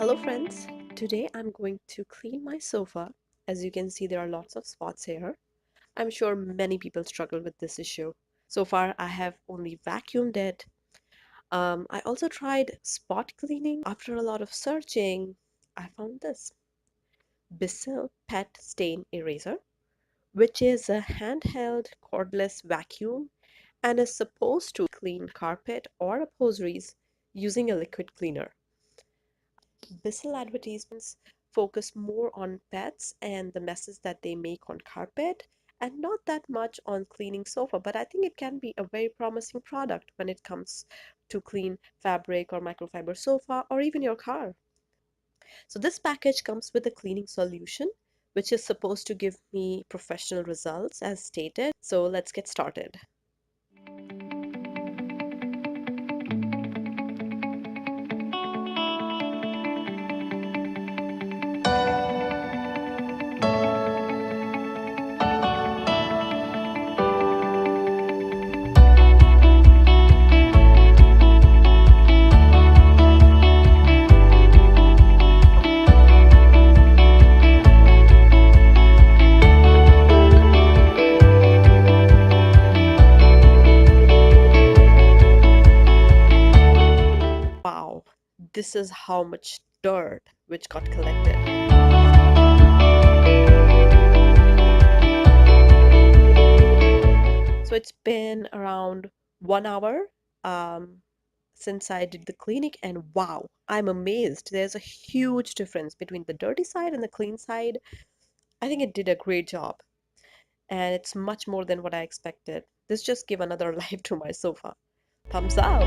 Hello friends, today I'm going to clean my sofa. As you can see, there are lots of spots here. I'm sure many people struggle with this issue. So far, I have only vacuumed it. I also tried spot cleaning. After a lot of searching, I found this Bissell Pet Stain eraser, which is a handheld cordless vacuum and is supposed to clean carpet or upholsteries using a liquid cleaner. Bissell advertisements focus more on pets and the messes that they make on carpet and not that much on cleaning sofa, but I think it can be a very promising product when it comes to clean fabric or microfiber sofa or even your car. So this package comes with a cleaning solution which is supposed to give me professional results as stated. So let's get started. Wow, this is how much dirt which got collected. So it's been around 1 hour since I did the cleaning, and wow, I'm amazed. There's a huge difference between the dirty side and the clean side. I think it did a great job, and it's much more than what I expected. This just gave another life to my sofa. Thumbs up!